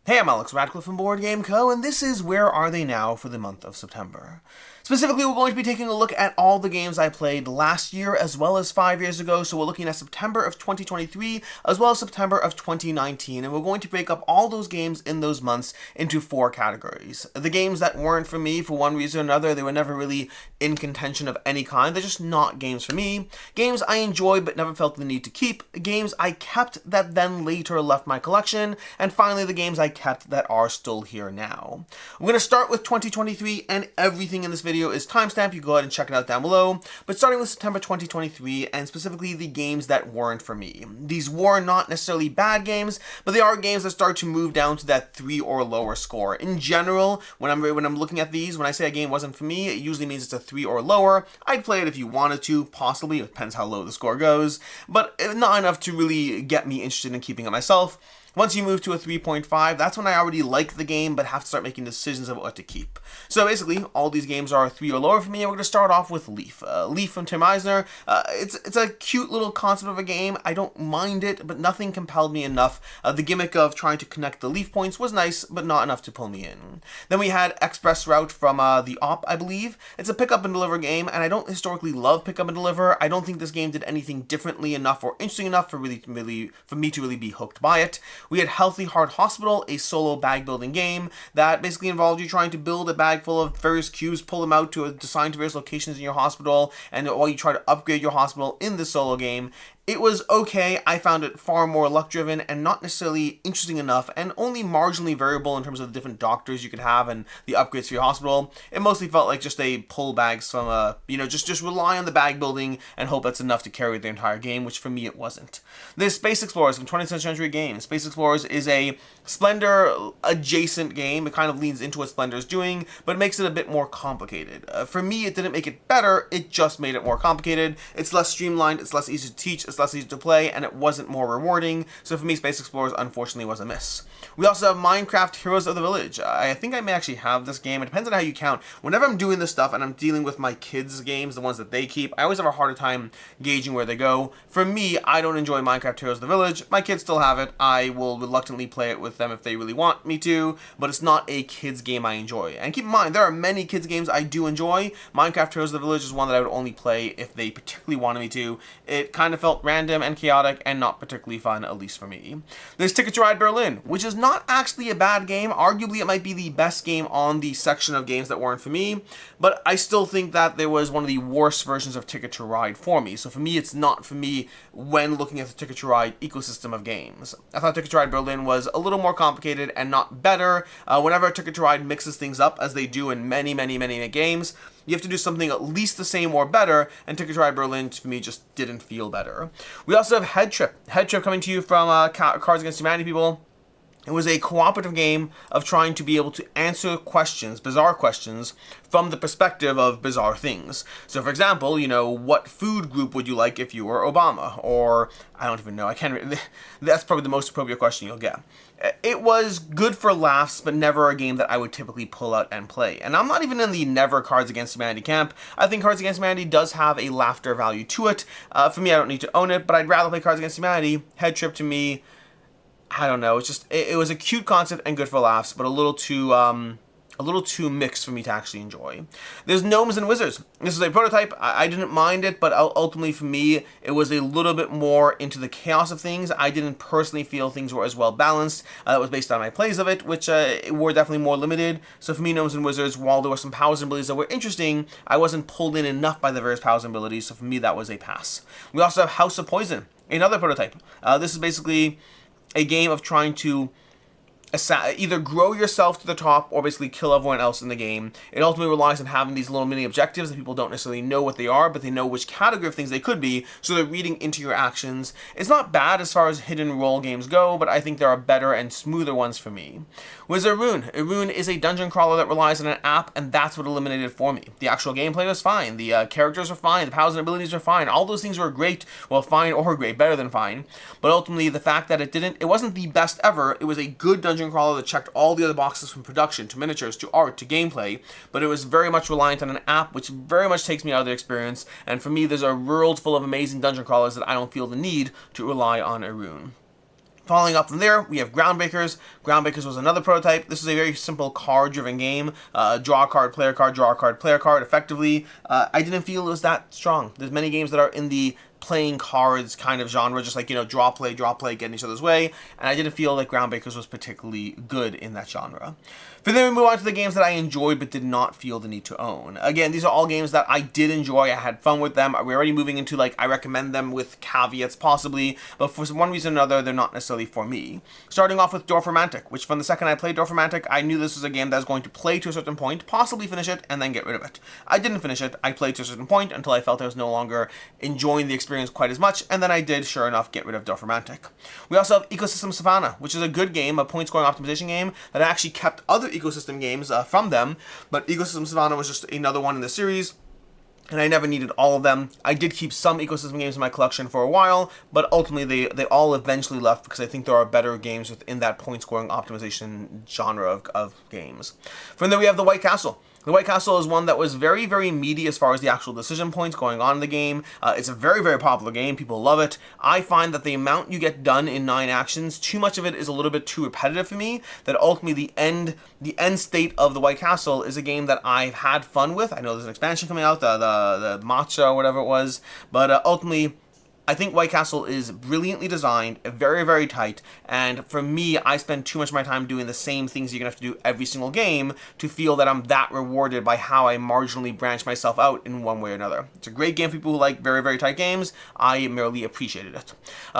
Hey, I'm Alex Radcliffe from Board Game Co., and this is Where Are They Now for the month of September. Specifically, we're going to be taking a look at all the games I played last year as well as 5 years ago, so we're looking at September of 2023 as well as September of 2019, and we're going to break up all those games in those months into 4 categories. The games that weren't for me for one reason or another, they were never really in contention of any kind, they're just not games for me. Games I enjoyed but never felt the need to keep, games I kept that then later left my collection, and finally the games I kept that are still here now. I'm going to start with 2023, and everything in this video is timestamped. You can go ahead and check it out down below. But starting with September 2023, and specifically the games that weren't for me. These were not necessarily bad games, but they are games that start to move down to that 3 or lower score. In general, when I'm looking at these, when I say a game wasn't for me, it usually means it's a 3 or lower. I'd play it if you wanted to, possibly. It depends how low the score goes, but not enough to really get me interested in keeping it myself. Once you move to a 3.5, that's when I already like the game, but have to start making decisions about what to keep. So basically, all these games are 3 or lower for me, and we're going to start off with Leaf. Leaf from Tim Eisner. It's a cute little concept of a game. I don't mind it, but nothing compelled me enough. The gimmick of trying to connect the Leaf points was nice, but not enough to pull me in. Then we had Express Route from the Op, I believe. It's a pick up and deliver game, and I don't historically love pick up and deliver. I don't think this game did anything differently enough or interesting enough for me to really be hooked by it. We had Healthy Heart Hospital, a solo bag building game that basically involved you trying to build a bag full of various cubes, pull them out to assign to various locations in your hospital, and while you try to upgrade your hospital in this solo game. It was okay. I found it far more luck-driven and not necessarily interesting enough, and only marginally variable in terms of the different doctors you could have and the upgrades for your hospital. It mostly felt like just a pull bags from a, just rely on the bag building and hope that's enough to carry the entire game, which for me it wasn't. There's Space Explorers from 20th Century Games. Space Explorers is a Splendor adjacent game. It kind of leans into what Splendor's doing, but it makes it a bit more complicated. For me, it didn't make it better, it just made it more complicated. It's less streamlined, it's less easy to teach, it's less easy to play, and it wasn't more rewarding, so for me, Space Explorers unfortunately was a miss. We also have Minecraft Heroes of the Village. I think I may actually have this game. It depends on how you count. Whenever I'm doing this stuff and I'm dealing with my kids' games, the ones that they keep, I always have a harder time gauging where they go. For me, I don't enjoy Minecraft Heroes of the Village. My kids still have it. I will reluctantly play it with them if they really want me to, but it's not a kids game I enjoy. And keep in mind, there are many kids games I do enjoy. Minecraft Heroes of the Village is one that I would only play if they particularly wanted me to. It kind of felt random and chaotic and not particularly fun, at least for me. There's Ticket to Ride Berlin, which is not actually a bad game. Arguably, it might be the best game on the section of games that weren't for me, but I still think that there was one of the worst versions of Ticket to Ride for me. So for me, it's not for me when looking at the Ticket to Ride ecosystem of games. I thought Ticket to Ride Berlin was a little more complicated and not better. Whenever Ticket to Ride mixes things up, as they do in many games, you have to do something at least the same or better, and Ticket to Ride Berlin, for me, just didn't feel better. We also have Head Trip. Head Trip coming to you from Cards Against Humanity people. It was a cooperative game of trying to be able to answer questions, bizarre questions, from the perspective of bizarre things. So, for example, what food group would you like if you were Obama? Or, I don't even know, that's probably the most appropriate question you'll get. It was good for laughs, but never a game that I would typically pull out and play. And I'm not even in the never Cards Against Humanity camp. I think Cards Against Humanity does have a laughter value to it. For me, I don't need to own it, but I'd rather play Cards Against Humanity. Head Trip to me, I don't know. It's just it was a cute concept and good for laughs, but a little too mixed for me to actually enjoy. There's Gnomes and Wizards. This is a prototype. I didn't mind it, but ultimately for me, it was a little bit more into the chaos of things. I didn't personally feel things were as well balanced. That was based on my plays of it, which were definitely more limited. So for me, Gnomes and Wizards, while there were some powers and abilities that were interesting, I wasn't pulled in enough by the various powers and abilities. So for me, that was a pass. We also have House of Poison, another prototype. This is basically a game of trying to either grow yourself to the top or basically kill everyone else in the game. It ultimately relies on having these little mini objectives that people don't necessarily know what they are, but they know which category of things they could be, so they're reading into your actions. It's not bad as far as hidden role games go, but I think there are better and smoother ones for me. With Erune. Erune is a dungeon crawler that relies on an app, and that's what eliminated for me. The actual gameplay was fine, the characters were fine, the powers and abilities were fine, all those things were great, well, fine or great, better than fine, but ultimately the fact that it wasn't the best ever, it was a good dungeon crawler that checked all the other boxes from production to miniatures to art to gameplay, but it was very much reliant on an app, which very much takes me out of the experience, and for me there's a world full of amazing dungeon crawlers that I don't feel the need to rely on Erune. Following up from there, we have Groundbreakers. Groundbreakers was another prototype. This is a very simple card-driven game. Draw a card, play a card, draw a card, play a card. Effectively, I didn't feel it was that strong. There's many games that are in the playing cards kind of genre, just like, draw, play, get in each other's way, and I didn't feel like Groundbreakers was particularly good in that genre. From there, we move on to the games that I enjoyed but did not feel the need to own. Again, these are all games that I did enjoy. I had fun with them. We're already moving into, I recommend them with caveats possibly, but for one reason or another, they're not necessarily for me. Starting off with Dorfromantik, which from the second I played Dorfromantik, I knew this was a game that I was going to play to a certain point, possibly finish it, and then get rid of it. I didn't finish it. I played to a certain point until I felt I was no longer enjoying the experience quite as much, and then I did, sure enough, get rid of Dorfromantik. We also have Ecosystem Savanah, which is a good game, a point-scoring optimization game that actually kept other ecosystem games from them, but Ecosystem Savanah was just another one in the series, and I never needed all of them. I did keep some ecosystem games in my collection for a while, but ultimately they all eventually left because I think there are better games within that point-scoring optimization genre of games. From there, we have the White Castle. The White Castle is one that was very, very meaty as far as the actual decision points going on in the game. It's a very, very popular game. People love it. I find that the amount you get done in 9 actions, too much of it is a little bit too repetitive for me, that ultimately the end state of the White Castle is a game that I've had fun with. I know there's an expansion coming out, the Matcha or whatever it was, but ultimately, I think White Castle is brilliantly designed, very, very tight, and for me, I spend too much of my time doing the same things you're going to have to do every single game to feel that I'm that rewarded by how I marginally branch myself out in one way or another. It's a great game for people who like very, very tight games. I merely appreciated it.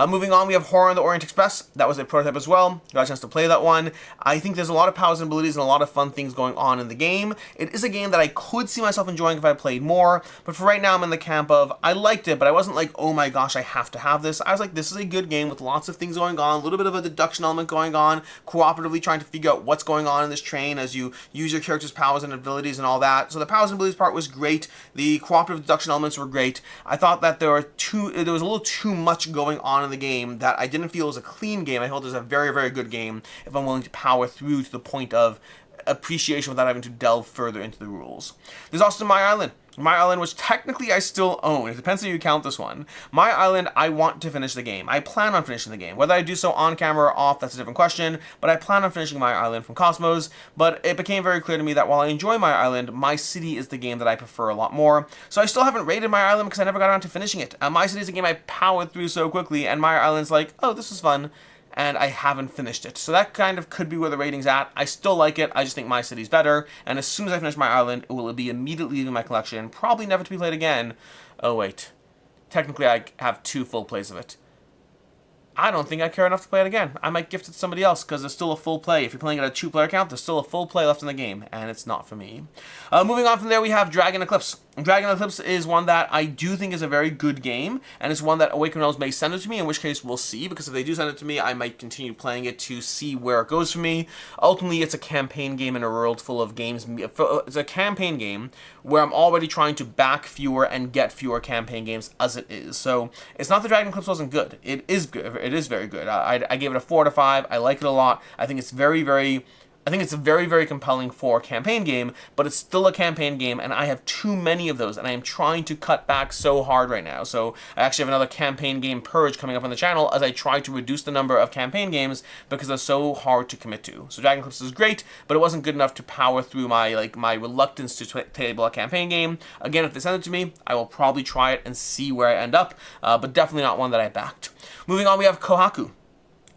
Moving on, we have Horror on the Orient Express. That was a prototype as well. Got a chance to play that one. I think there's a lot of powers and abilities and a lot of fun things going on in the game. It is a game that I could see myself enjoying if I played more, but for right now, I'm in the camp of, I liked it, but I wasn't like, oh my gosh, I have to have this. I was like, this is a good game with lots of things going on, a little bit of a deduction element going on, cooperatively trying to figure out what's going on in this train as you use your character's powers and abilities and all that. So the powers and abilities part was great. The cooperative deduction elements were great. I thought that there was a little too much going on in the game that I didn't feel was a clean game. I felt it was a very, very good game if I'm willing to power through to the point of appreciation without having to delve further into the rules. There's also My Island. My Island, which technically I still own. It depends how you count this one. My Island, I want to finish the game. I plan on finishing the game. Whether I do so on camera or off, that's a different question, but I plan on finishing My Island from Cosmos, but it became very clear to me that while I enjoy My Island, My City is the game that I prefer a lot more. So I still haven't rated My Island because I never got around to finishing it. My City is a game I powered through so quickly, and My Island's like, oh, this is fun, and I haven't finished it. So that kind of could be where the rating's at. I still like it, I just think My City's better, and as soon as I finish My Island, it will be immediately leaving my collection, probably never to be played again. Oh wait, technically I have 2 full plays of it. I don't think I care enough to play it again. I might gift it to somebody else because there's still a full play. If you're playing at a 2-player count, there's still a full play left in the game, and it's not for me. Moving on from there, we have Dragon Eclipse. Dragon Eclipse is one that I do think is a very good game, and it's one that Awakened Realms may send it to me, in which case we'll see, because if they do send it to me, I might continue playing it to see where it goes for me. Ultimately, it's a campaign game in a world full of games. It's a campaign game where I'm already trying to back fewer and get fewer campaign games as it is. So it's not that Dragon Eclipse wasn't good. It is good. It is very good. I gave it a 4 out of 5. I like it a lot. I think it's very, very compelling for a campaign game, but it's still a campaign game, and I have too many of those, and I am trying to cut back so hard right now. So I actually have another campaign game purge coming up on the channel as I try to reduce the number of campaign games because they're so hard to commit to. So Dragon Eclipse is great, but it wasn't good enough to power through my reluctance to table a campaign game. Again, if they send it to me, I will probably try it and see where I end up, but definitely not one that I backed. Moving on, we have Kohaku.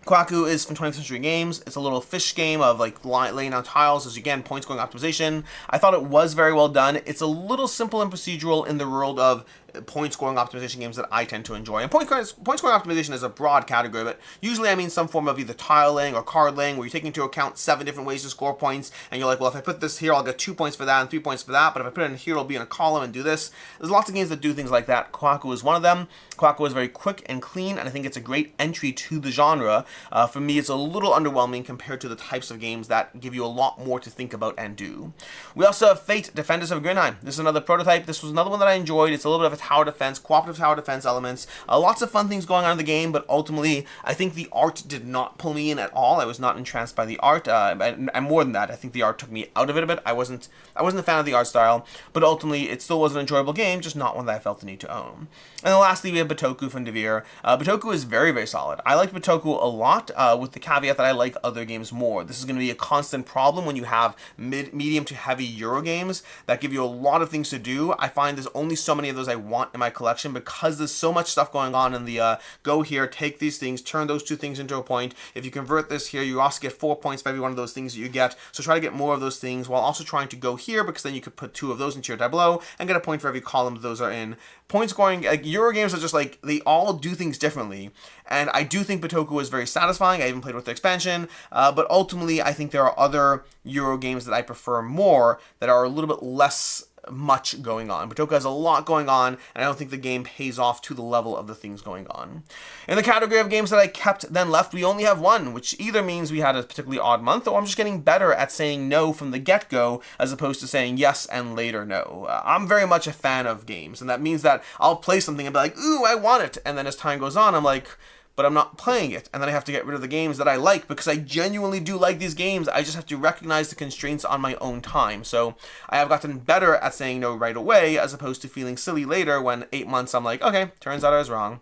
Kohaku is from 20th Century Games. It's a little fish game of laying out tiles as, again, point scoring optimization. I thought it was very well done. It's a little simple and procedural in the world of point scoring optimization games that I tend to enjoy. And point scoring optimization is a broad category, but usually I mean some form of either tile laying or card laying where you're taking into account 7 different ways to score points, and you're like, well, if I put this here, I'll get 2 points for that and 3 points for that, but if I put it in here, it'll be in a column and do this. There's lots of games that do things like that. Kohaku is one of them. Kohaku is very quick and clean, and I think it's a great entry to the genre. For me, it's a little underwhelming compared to the types of games that give you a lot more to think about and do. We also have Fate, Defenders of Grimheim. This is another prototype. This was another one that I enjoyed. It's a little bit of a tower defense, cooperative tower defense elements, lots of fun things going on in the game, but ultimately, I think the art did not pull me in at all. I was not entranced by the art, and more than that, I think the art took me out of it a bit. I wasn't a fan of the art style, but ultimately, it still was an enjoyable game, just not one that I felt the need to own. And then lastly, we have Bitoku from Devere. Bitoku is very, very solid. I like Bitoku a lot, with the caveat that I like other games more. This is going to be a constant problem when you have medium to heavy Euro games that give you a lot of things to do. I find there's only so many of those I want in my collection because there's so much stuff going on in the go here, take these things, turn those two things into a point. If you convert this here, you also get 4 points for every one of those things that you get. So try to get more of those things while also trying to go here, because then you could put 2 of those into your tableau and get a point for every column those are in. Point scoring, like Euro games are just like, they all do things differently. And I do think Bitoku is very satisfying. I even played with the expansion. But ultimately, I think there are other Euro games that I prefer more that are a little bit less much going on. Bitoku has a lot going on, and I don't think the game pays off to the level of the things going on. In the category of games that I kept then left, we only have one, which either means we had a particularly odd month, or I'm just getting better at saying no from the get-go, as opposed to saying yes and later no. I'm very much a fan of games, and that means that I'll play something and be like, ooh, I want it, and then as time goes on, I'm like, but I'm not playing it, and then I have to get rid of the games that I like, because I genuinely do like these games. I just have to recognize the constraints on my own time. So I have gotten better at saying no right away, as opposed to feeling silly later when 8 months I'm like, okay, turns out I was wrong.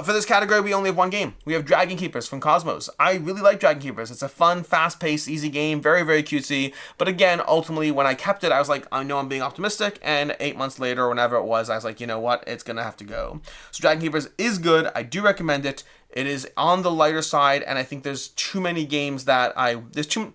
For this category, we only have one game. We have Dragonkeepers from Cosmos. I really like Dragonkeepers. It's a fun, fast-paced, easy game, very, very cutesy. But again, ultimately, when I kept it, I was like, I know I'm being optimistic, and 8 months later, or whenever it was, I was like, you know what, it's gonna have to go. So Dragonkeepers is good. I do recommend it. It is on the lighter side, and I think there's too many games that there's too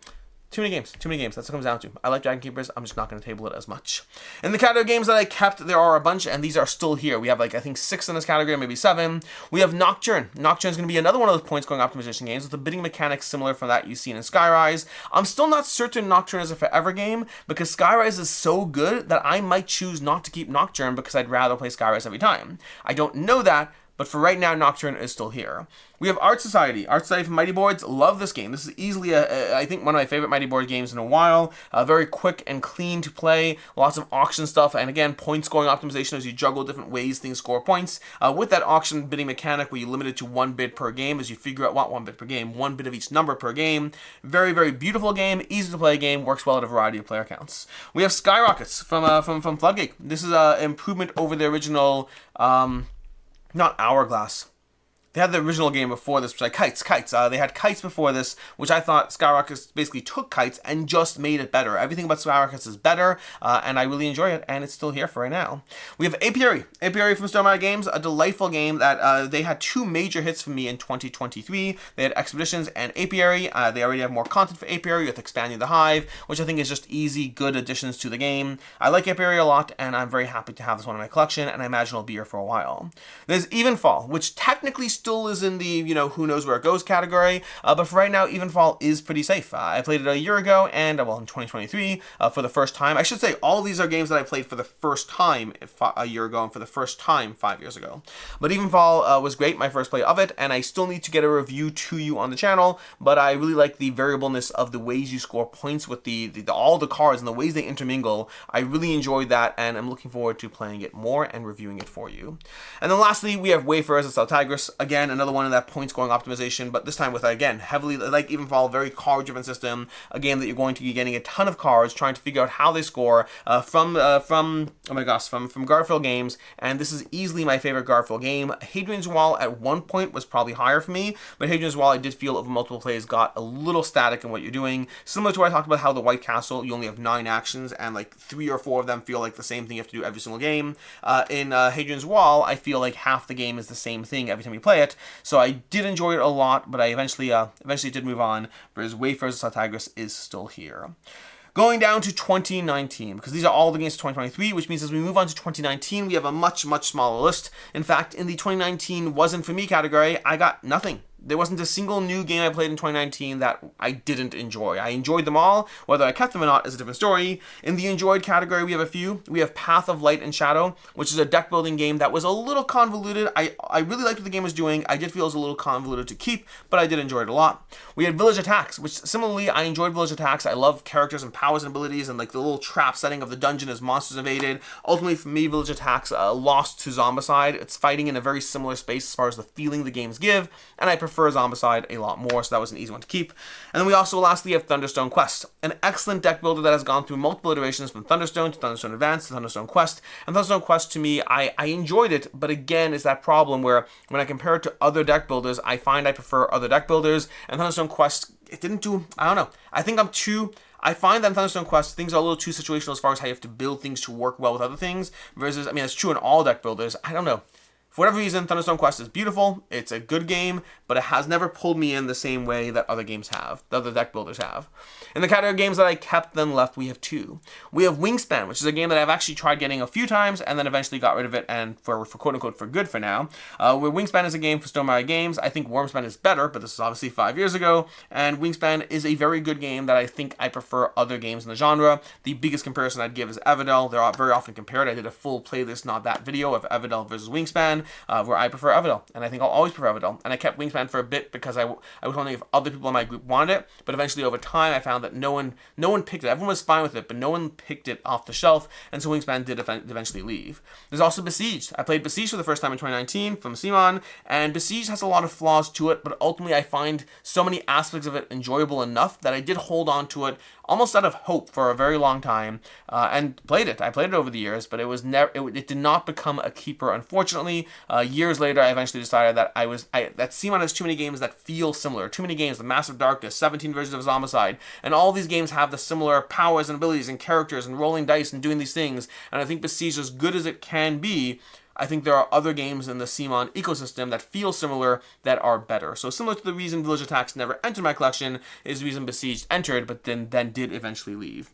many games. That's what it comes down to. I like Dragonkeepers. I'm just not going to table it as much. In the category of games that I kept, there are a bunch, and these are still here. We have, like, I think 6 in this category, maybe 7. We have Nocturne. Nocturne is going to be another one of those point-scoring optimization games with a bidding mechanic similar from that you've seen in Skyrise. I'm still not certain Nocturne is a forever game, because Skyrise is so good that I might choose not to keep Nocturne because I'd rather play Skyrise every time. I don't know that, but for right now, Nocturne is still here. We have Art Society. Art Society from Mighty Boards. Love this game. This is easily, I think, one of my favorite Mighty Board games in a while. Very quick and clean to play. Lots of auction stuff. And again, point scoring optimization as you juggle different ways things score points. With that auction bidding mechanic where you limit it to 1 bid per game as you figure out what 1 bid per game. 1 bid of each number per game. Very, very beautiful game. Easy to play game. Works well at a variety of player counts. We have Skyrockets from Floodgate. This is an improvement over the original, not Hourglass. They had the original game before this, which was like Kites. They had Kites before this, which I thought Skyrockets basically took Kites and just made it better. Everything about Skyrockets is better, and I really enjoy it, and it's still here for right now. We have Apiary. Apiary from Stormlight Games, a delightful game that they had 2 major hits for me in 2023. They had Expeditions and Apiary. They already have more content for Apiary with Expanding the Hive, which I think is just easy, good additions to the game. I like Apiary a lot, and I'm very happy to have this one in my collection, and I imagine it'll be here for a while. There's Evenfall, which technically still is in the, who knows where it goes category, but for right now, Evenfall is pretty safe. I played it a year ago, and, in 2023, for the first time. I should say, all of these are games that I played for the first time a year ago, and for the first time 5 years ago. But Evenfall was great, my first play of it, and I still need to get a review to you on the channel, but I really like the variableness of the ways you score points with all the cards and the ways they intermingle. I really enjoyed that, and I'm looking forward to playing it more and reviewing it for you. And then lastly, we have Wayfarers and Tigris. Again, another one in that point scoring optimization, but this time with, again, heavily, like Evenfall, very card driven system, a game that you're going to be getting a ton of cards, trying to figure out how they score from Garfield Games, and this is easily my favorite Garfield game. Hadrian's Wall at one point was probably higher for me, but Hadrian's Wall I did feel over multiple plays got a little static in what you're doing, similar to what I talked about how the White Castle, you only have 9 actions, and like 3 or 4 of them feel like the same thing you have to do every single game. In Hadrian's Wall, I feel like half the game is the same thing every time you play it, so I did enjoy it a lot, but I eventually did move on, whereas Wayfarers and Tigris is still here. Going down to 2019, because these are all the games of 2023, which means as we move on to 2019, we have a much, much smaller list. In fact, in the 2019 wasn't for me category, I got nothing. There wasn't a single new game I played in 2019 that I didn't enjoy. I enjoyed them all. Whether I kept them or not is a different story. In the enjoyed category, we have a few. We have Path of Light and Shadow, which is a deck building game that was a little convoluted. I really liked what the game was doing. I did feel it was a little convoluted to keep, but I did enjoy it a lot. We had Village Attacks, which similarly, I enjoyed Village Attacks. I love characters and powers and abilities and like the little trap setting of the dungeon as monsters invaded. Ultimately, for me, Village Attacks lost to Zombicide. It's fighting in a very similar space as far as the feeling the games give, and I prefer Zombicide a lot more, so that was an easy one to keep. And then we also lastly have Thunderstone Quest, an excellent deck builder that has gone through multiple iterations from Thunderstone to Thunderstone Advanced to Thunderstone Quest. And Thunderstone Quest, to me, I enjoyed it, but again, it's that problem where when I compare it to other deck builders, I find I prefer other deck builders, and Thunderstone Quest, it didn't do, I don't know. I find that in Thunderstone Quest, things are a little too situational as far as how you have to build things to work well with other things, versus, I mean, it's true in all deck builders. I don't know. For whatever reason, Thunderstone Quest is beautiful, it's a good game, but it has never pulled me in the same way that other games have, that other deck builders have. In the category of games that I kept then left, we have two. We have Wingspan, which is a game that I've actually tried getting a few times and then eventually got rid of it, and for quote-unquote for good for now. Where Wingspan is a game for Stonemaier Games. I think Wormspan is better, but this is obviously 5 years ago, and Wingspan is a very good game that I think I prefer other games in the genre. The biggest comparison I'd give is Everdell. They're very often compared. I did a full playlist, not that video, of Everdell versus Wingspan, where I prefer Everdell, and I think I'll always prefer Everdell. And I kept Wingspan for a bit because I was wondering if other people in my group wanted it, but eventually over time I found that no one picked it. Everyone was fine with it, but no one picked it off the shelf, and so Wingspan did eventually leave. There's also Besieged. I played Besieged for the first time in 2019 from Simon, and Besieged has a lot of flaws to it, but ultimately I find so many aspects of it enjoyable enough that I did hold on to it almost out of hope for a very long time, and played it. I played it over the years, but it did not become a keeper, unfortunately. Years later, I eventually decided that that Simon has too many games that feel similar. Too many games, the Massive Darkness, 17 versions of Zombicide, and all these games have the similar powers and abilities and characters and rolling dice and doing these things, and I think Besiege, as good as it can be, I think there are other games in the Simon ecosystem that feel similar that are better. So similar to the reason Village Attacks never entered my collection is the reason Besieged entered, but then did eventually leave.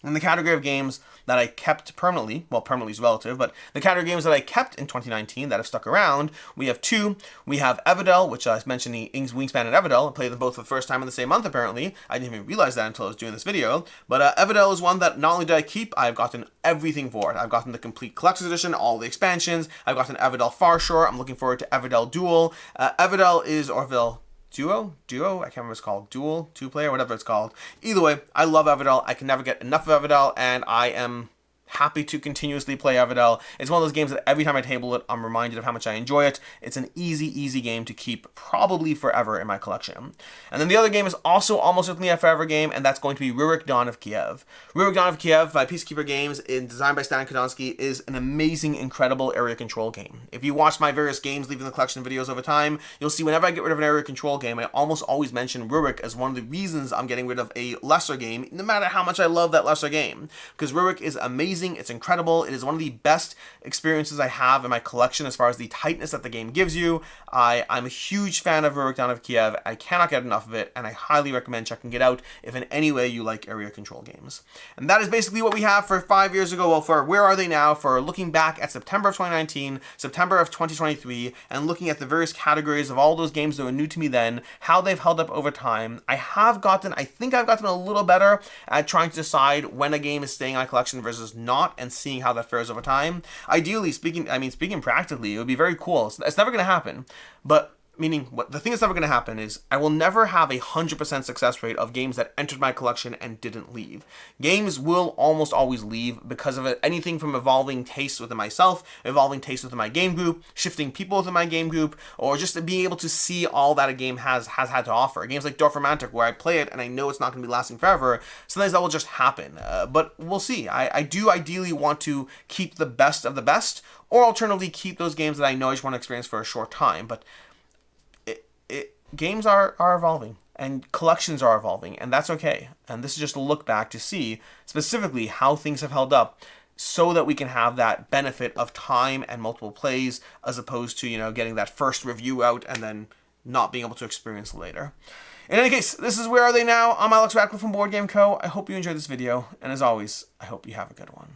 In the category of games that I kept permanently, well, permanently is relative, but the category of games that I kept in 2019 that have stuck around, we have two. We have Everdell, which I mentioned the Wingspan and Everdell. I played them both for the first time in the same month, apparently. I didn't even realize that until I was doing this video. But Everdell is one that not only did I keep, I've gotten everything for it. I've gotten the complete collector's edition, all the expansions. I've gotten Everdell Farshore. I'm looking forward to Everdell Duel. Everdell is Orville Duo, I can't remember what it's called, Duel, two-player, whatever it's called. Either way, I love Everdell. I can never get enough of Everdell, and I am happy to continuously play Everdell. It's one of those games that every time I table it, I'm reminded of how much I enjoy it. It's an easy game to keep probably forever in my collection. And then the other game is also almost certainly a forever game, and that's going to be Rurik Dawn of Kiev. Rurik Dawn of Kiev by Peacekeeper Games, designed by Stan Kodonsky, is an amazing, incredible area control game. If you watch my various games leaving the collection videos over time, you'll see whenever I get rid of an area control game, I almost always mention Rurik as one of the reasons I'm getting rid of a lesser game, no matter how much I love that lesser game. Because Rurik is amazing. It's incredible. It is one of the best experiences I have in my collection as far as the tightness that the game gives you. I'm a huge fan of Rurik Dawn of Kiev. I cannot get enough of it, and I highly recommend checking it out if in any way you like area control games. And that is basically what we have for 5 years ago. Well, for Where Are They Now? For looking back at September of 2019, September of 2023, and looking at the various categories of all those games that were new to me then, how they've held up over time. I think I've gotten a little better at trying to decide when a game is staying in my collection versus not, and seeing how that fares over time. Ideally, speaking practically, it would be very cool. It's never going to happen, but the thing that's never going to happen is I will never have 100% success rate of games that entered my collection and didn't leave. Games will almost always leave because of anything from evolving tastes within myself, evolving tastes within my game group, shifting people within my game group, or just being able to see all that a game has had to offer. Games like Dorfromantik, where I play it and I know it's not going to be lasting forever, sometimes that will just happen. But we'll see. I do ideally want to keep the best of the best, or alternatively keep those games that I know I just want to experience for a short time. But games are evolving, and collections are evolving, and that's okay. And this is just a look back to see specifically how things have held up, so that we can have that benefit of time and multiple plays, as opposed to, getting that first review out and then not being able to experience later. In any case, this is Where Are They Now? I'm Alex Radcliffe from Board Game Co. I hope you enjoyed this video, and as always, I hope you have a good one.